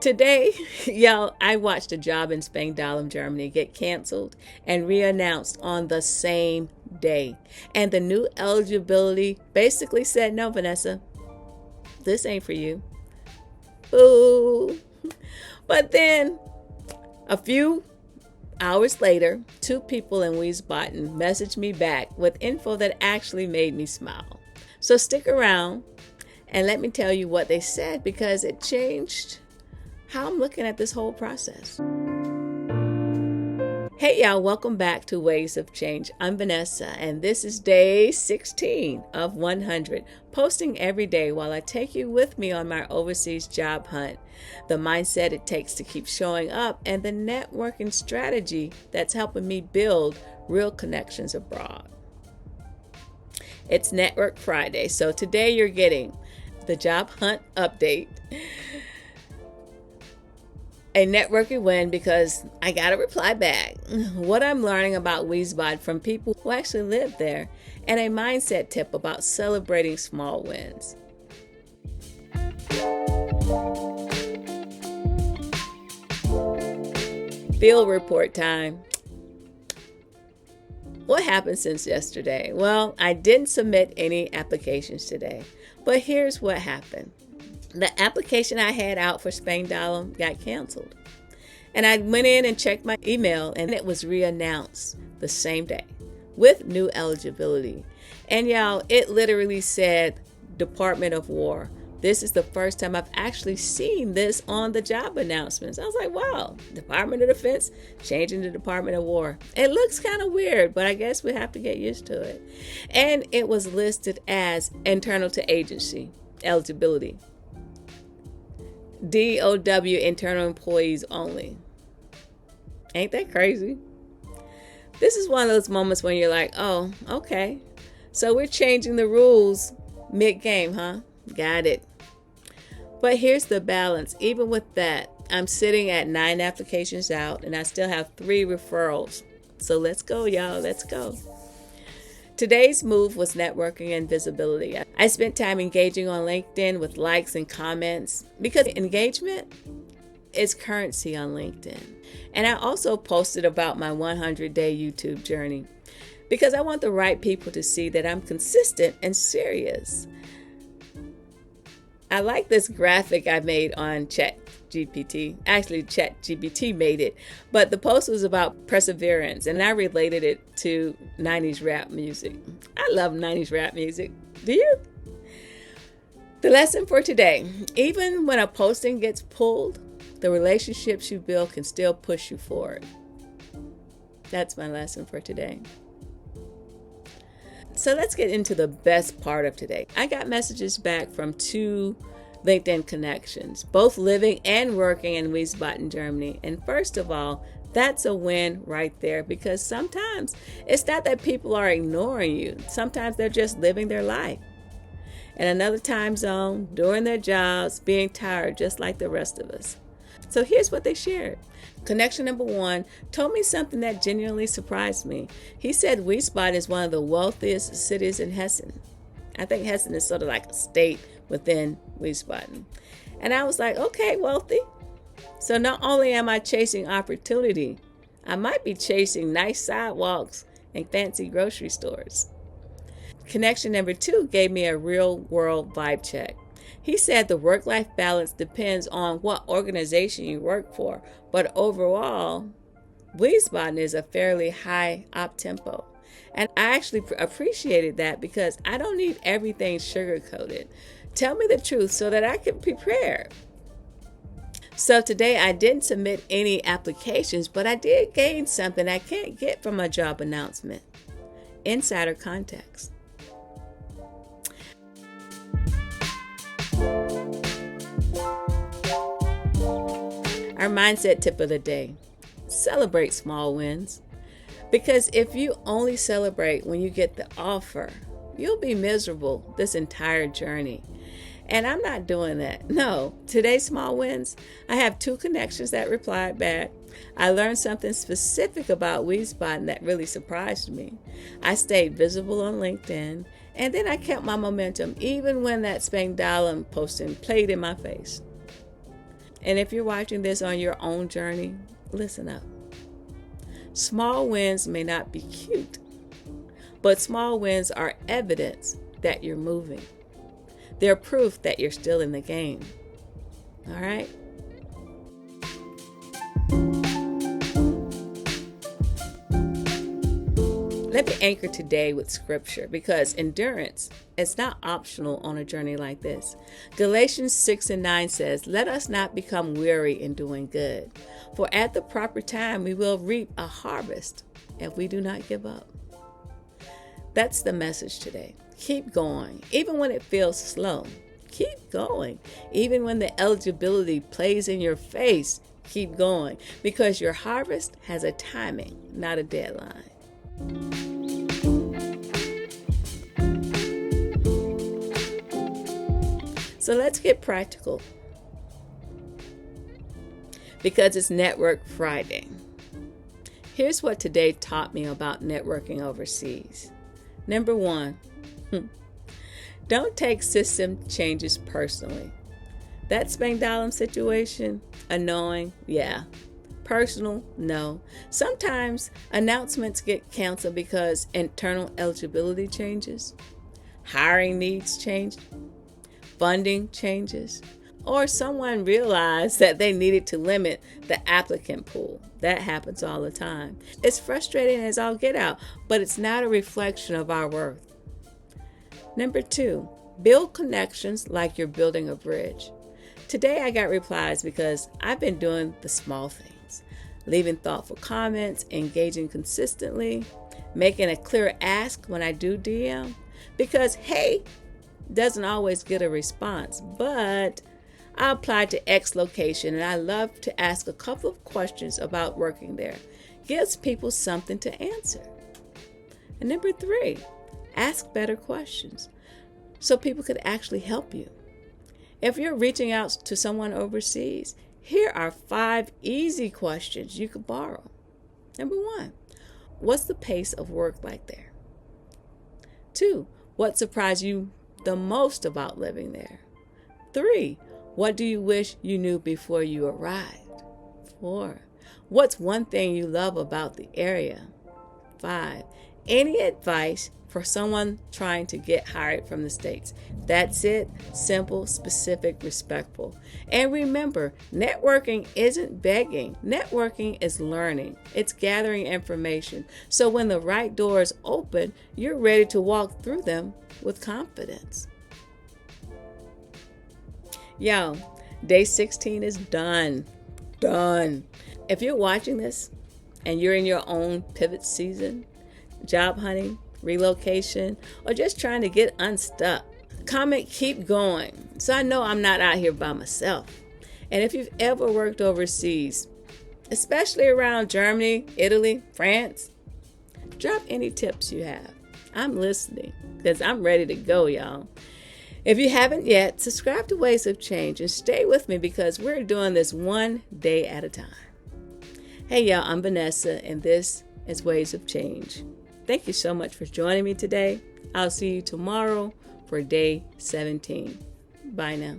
Today, y'all, I watched a job in Spangdahlem, Germany get canceled and reannounced on the same day. And the new eligibility basically said, no, Vanessa, this ain't for you. Boo. But then a few hours later, two people in Wiesbaden messaged me back with info that actually made me smile. So stick around and let me tell you what they said, because it changed how I'm looking at this whole process. Hey y'all, welcome back to Ways of Change. I'm Vanessa, and this is day 16 of 100, posting every day while I take you with me on my overseas job hunt, the mindset it takes to keep showing up, and the networking strategy that's helping me build real connections abroad. It's Network Friday, so today you're getting the job hunt update, a networking win because I got a reply back, what I'm learning about Wiesbaden from people who actually live there, and a mindset tip about celebrating small wins. Field report time. What happened since yesterday? Well, I didn't submit any applications today, but here's what happened. The application I had out for Spangdahlem got canceled. And I went in and checked my email, and it was reannounced the same day with new eligibility. And y'all, it literally said Department of War. This is the first time I've actually seen this on the job announcements. I was like, wow, Department of Defense changing to Department of War. It looks kind of weird, but I guess we have to get used to it. And it was listed as internal to agency eligibility. DOW, internal employees only. Ain't that crazy? This is one of those moments when you're like, oh, okay. So we're changing the rules mid-game, huh? Got it. But here's the balance. Even with that, I'm sitting at 9 applications out, and I still have 3 referrals. So let's go, y'all. Let's go. Today's move was networking and visibility. I spent time engaging on LinkedIn with likes and comments because engagement is currency on LinkedIn. And I also posted about my 100-day YouTube journey because I want the right people to see that I'm consistent and serious. I like this graphic I made on ChatGPT. Actually, ChatGPT made it, but the post was about perseverance, and I related it to 90s rap music. I love 90s rap music. Do you? The lesson for today: even when a posting gets pulled, the relationships you build can still push you forward. That's my lesson for today. So let's get into the best part of today. I got messages back from 2 LinkedIn connections, both living and working in Wiesbaden, Germany. And first of all, that's a win right there, because sometimes it's not that people are ignoring you. Sometimes they're just living their life in another time zone, doing their jobs, being tired just like the rest of us. So here's what they shared. Connection number 1 told me something that genuinely surprised me. He said Wiesbaden is one of the wealthiest cities in Hessen. I think Hessen is sort of like a state within Wiesbaden. And I was like, okay, wealthy. So not only am I chasing opportunity, I might be chasing nice sidewalks and fancy grocery stores. Connection number 2 gave me a real world vibe check. He said the work-life balance depends on what organization you work for, but overall, Wiesbaden is a fairly high up-tempo. And I actually appreciated that because I don't need everything sugar-coated. Tell me the truth so that I can prepare. So today I didn't submit any applications, but I did gain something I can't get from a job announcement: insider context. Our mindset tip of the day: celebrate small wins. Because if you only celebrate when you get the offer, you'll be miserable this entire journey. And I'm not doing that. No, today's small wins. I have 2 connections that replied back. I learned something specific about Wiesbaden that really surprised me. I stayed visible on LinkedIn, and then I kept my momentum even when that Spangdahlem posting played in my face. And if you're watching this on your own journey, listen up. Small wins may not be cute, but small wins are evidence that you're moving. They're proof that you're still in the game. All right? Let me anchor today with scripture, because endurance is not optional on a journey like this. Galatians 6:9 says, "Let us not become weary in doing good, for at the proper time we will reap a harvest if we do not give up." That's the message today. Keep going, even when it feels slow. Keep going, even when the eligibility plays in your face. Keep going, because your harvest has a timing, not a deadline. So let's get practical, because it's Network Friday. Here's what today taught me about networking overseas. Number one, don't take system changes personally. That Spangdahlem situation, annoying, yeah. Personal, no. Sometimes announcements get canceled because internal eligibility changes, hiring needs change, funding changes, or someone realized that they needed to limit the applicant pool. That happens all the time. It's frustrating as all get out, but it's not a reflection of our worth. Number two, build connections like you're building a bridge. Today I got replies because I've been doing the small things, leaving thoughtful comments, engaging consistently, making a clear ask when I do DM, because hey doesn't always get a response, but I applied to X location and I love to ask a couple of questions about working there. Gives people something to answer. And number three, ask better questions so people could actually help you. If you're reaching out to someone overseas, here are 5 easy questions you could borrow. Number 1, what's the pace of work like there? 2, what surprised you the most about living there? 3, what do you wish you knew before you arrived? 4, what's one thing you love about the area? 5, any advice for someone trying to get hired from the States? That's it. Simple, specific, respectful. And remember, networking isn't begging. Networking is learning. It's gathering information. So when the right doors open, you're ready to walk through them with confidence. Yo, day 16 is done. Done. If you're watching this and you're in your own pivot season, job hunting, relocation, or just trying to get unstuck, comment keep going so I know I'm not out here by myself. And if you've ever worked overseas, especially around Germany, Italy, France, drop any tips you have. I'm listening because I'm ready to go, y'all. If you haven't yet, subscribe to Ways of Change and stay with me because we're doing this one day at a time. Hey, y'all, I'm Vanessa, and this is Ways of Change. Thank you so much for joining me today. I'll see you tomorrow for day 17. Bye now.